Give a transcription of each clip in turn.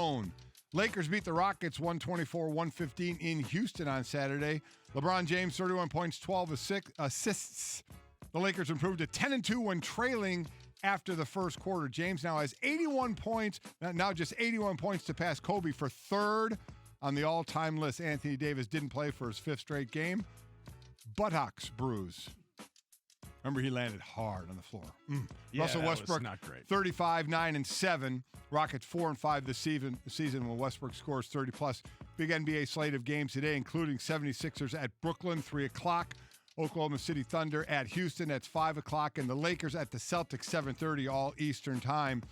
zone. Lakers beat the Rockets 124-115 in Houston on Saturday. LeBron James, 31 points, 12 assists. The Lakers improved to 10-2 when trailing after the first quarter. James now has 81 points, now just 81 points to pass Kobe for third on the all-time list. Anthony Davis didn't play for his fifth straight game. Buttocks bruise. Remember, he landed hard on the floor. Yeah, Russell Westbrook, not great. 35, 9, and 7. Rockets 4 and 5 this season when Westbrook scores 30+. Big NBA slate of games today, including 76ers at Brooklyn, 3 o'clock. Oklahoma City Thunder at Houston, that's 5 o'clock. And the Lakers at the Celtics, 7:30, all Eastern time.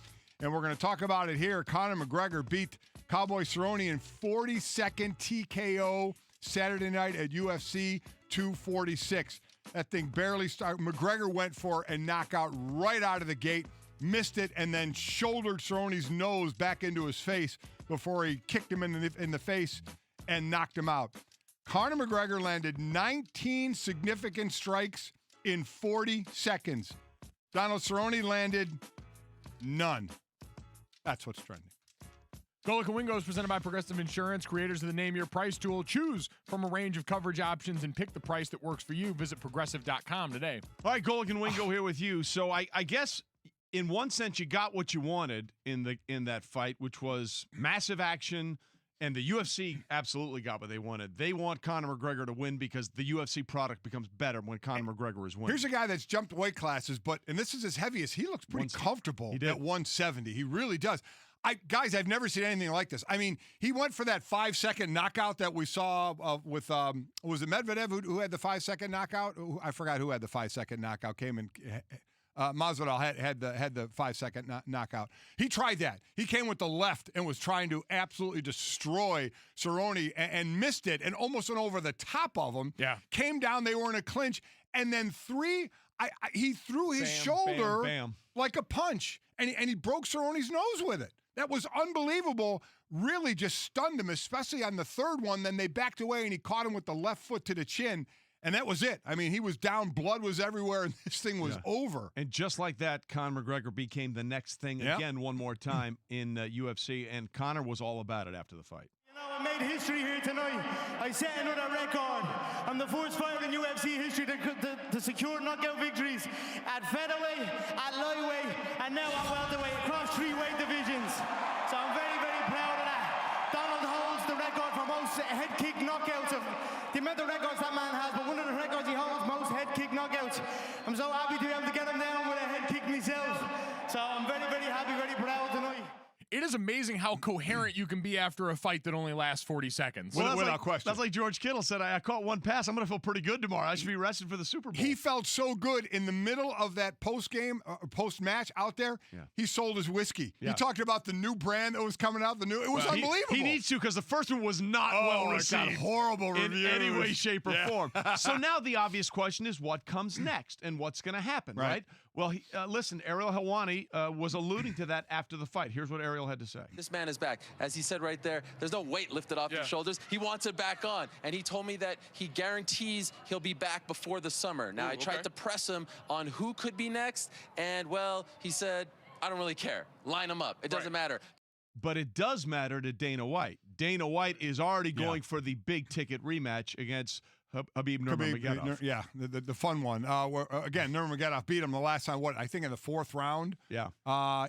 And we're going to talk about it here. Conor McGregor beat Cowboy Cerron in 42nd TKO Saturday night at UFC 246. That thing barely started. McGregor went for a knockout right out of the gate, missed it, and then shouldered Cerrone's nose back into his face before he kicked him in the face and knocked him out. Conor McGregor landed 19 significant strikes in 40 seconds. Donald Cerrone landed none. That's what's trending. Golic and Wingo is presented by Progressive Insurance, creators of the Name Your Price tool. Choose from a range of coverage options and pick the price that works for you. Visit Progressive.com today. All right, Golic and Wingo here with you. So I guess in one sense you got what you wanted in that fight, which was massive action, and the UFC absolutely got what they wanted. They want Conor McGregor to win because the UFC product becomes better when Conor McGregor is winning. Here's a guy that's jumped weight classes, and this is as heavy as he looks pretty comfortable at 170. He really does. Guys, I've never seen anything like this. I mean, he went for that 5-second knockout that we saw with, was it Medvedev who had the 5-second knockout? I forgot who had the 5-second knockout. Masvidal had the 5-second knockout. He tried that. He came with the left and was trying to absolutely destroy Cerrone and missed it and almost went over the top of him. Yeah. Came down, they were in a clinch, and then he threw his shoulder like a punch, and he broke Cerrone's nose with it. That was unbelievable. Really just stunned him, especially on the third one. Then they backed away, and he caught him with the left foot to the chin, and that was it. I mean, he was down. Blood was everywhere, and this thing was over. And just like that, Conor McGregor became the next thing again one more time in UFC, and Conor was all about it after the fight. I made history here tonight. I set another record. I'm the first fighter in UFC history to secure knockout victories at featherweight, at lightweight, and now at welterweight across 3 weight divisions. So I'm very, very proud of that. Donald holds the record for most head kick knockouts of the amount of records that man has, but one of the records he holds, most head kick knockouts. I'm so happy to be able to get him down with a head kick myself. So I'm very, very happy, very proud tonight. It is amazing how coherent you can be after a fight that only lasts 40 seconds. Well, without question. That's like George Kittle said, I caught one pass. I'm going to feel pretty good tomorrow. I should be rested for the Super Bowl. He felt so good in the middle of that post-match out there. Yeah. He sold his whiskey. Yeah. He talked about the new brand that was coming out. It was unbelievable. He needs to, because the first one was not well received. Got horrible reviews. In any way, shape, or form. So now the obvious question is what comes next and what's going to happen, right? Well, listen, Ariel Helwani was alluding to that after the fight. Here's what Ariel had to say. This man is back. As he said right there, there's no weight lifted off his shoulders. He wants it back on. And he told me that he guarantees he'll be back before the summer. Now, I tried to press him on who could be next. And, well, he said, I don't really care. Line him up. It doesn't matter. But it does matter to Dana White. Dana White is already going for the big ticket rematch against Khabib Nurmagomedov. Yeah, the fun one. Where, again, Nurmagomedov beat him the last time, I think in the 4th round. Yeah.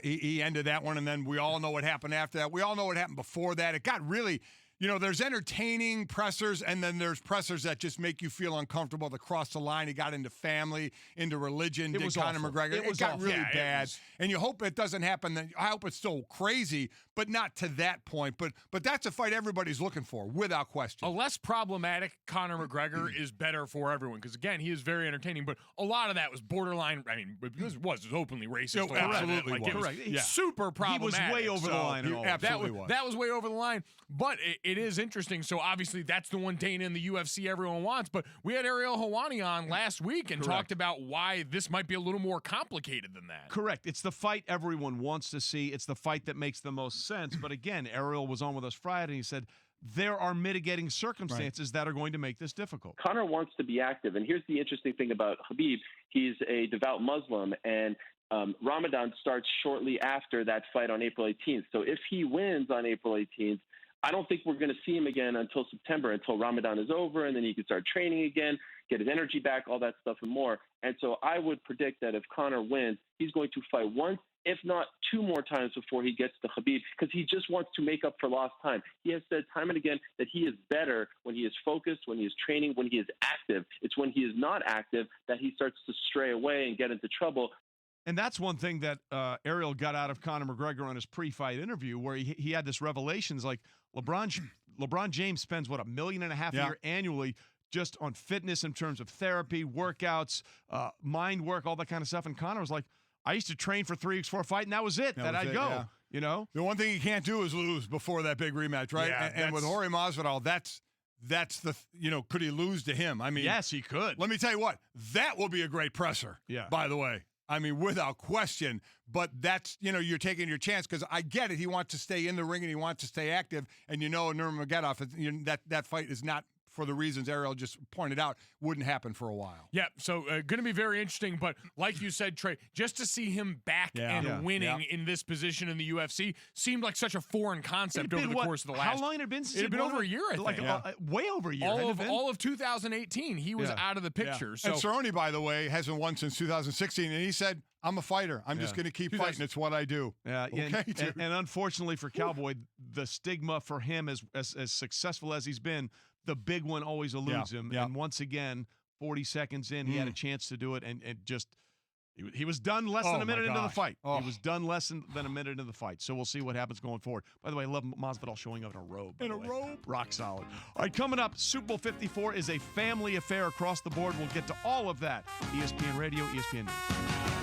He ended that one, and then we all know what happened after that. We all know what happened before that. It got really... there's entertaining pressers, and then there's pressers that just make you feel uncomfortable to cross the line. He got into family, into religion, did Conor McGregor. It got really bad. And you hope it doesn't happen. I hope it's still crazy, but not to that point. But that's a fight everybody's looking for, without question. A less problematic Conor McGregor is better for everyone, because, again, he is very entertaining. But a lot of that was borderline. I mean, it was openly racist. Absolutely was. Correct. Super problematic. He was way over the line. That was way over the line. But it is interesting. So obviously that's the one Dana in the UFC everyone wants. But we had Ariel Helwani on last week and talked about why this might be a little more complicated than that. Correct. It's the fight everyone wants to see. It's the fight that makes the most sense. But again, Ariel was on with us Friday and he said there are mitigating circumstances that are going to make this difficult. Conor wants to be active. And here's the interesting thing about Khabib. He's a devout Muslim, and Ramadan starts shortly after that fight on April 18th. So if he wins on April 18th, I don't think we're going to see him again until September, until Ramadan is over, and then he can start training again, get his energy back, all that stuff and more. And so I would predict that if Conor wins, he's going to fight once, if not 2 more times before he gets to Khabib, because he just wants to make up for lost time. He has said time and again that he is better when he is focused, when he is training, when he is active. It's when he is not active that he starts to stray away and get into trouble. And that's one thing that Ariel got out of Conor McGregor on his pre-fight interview, where he had this revelations like LeBron James spends, what, $1.5 million a year annually just on fitness in terms of therapy, workouts, mind work, all that kind of stuff. And Conor was like, I used to train for 3 weeks before a fight, and that was it. I'd go. Yeah. You know, the one thing he can't do is lose before that big rematch, right? Yeah, and with Jorge Masvidal, that's the could he lose to him? I mean, yes, he could. Let me tell you what, that will be a great presser. Yeah. By the way, I mean, without question. But that's, you're taking your chance, because I get it. He wants to stay in the ring and he wants to stay active. And Nurmagomedov, that fight is not, for the reasons Ariel just pointed out, wouldn't happen for a while. Yeah, so going to be very interesting. But like you said, Trey, just to see him back and winning in this position in the UFC seemed like such a foreign concept over the course of the last. How long had it been since? It had been over a year, I think. Way over a year. All of 2018, he was out of the picture. Yeah. So, and Cerrone, by the way, hasn't won since 2016, and he said, I'm a fighter. I'm just going to keep fighting. It's what I do. Yeah, okay, and unfortunately for Cowboy, the stigma for him, as successful as he's been, the big one always eludes him. Yeah. And once again, 40 seconds in, he had a chance to do it, and just he was done less than a minute into the fight. He was done less than a minute into the fight. So we'll see what happens going forward. By the way, I love Masvidal showing up in a robe. Rock solid. All right, coming up, Super Bowl 54 is a family affair across the board. We'll get to all of that. ESPN Radio, ESPN News.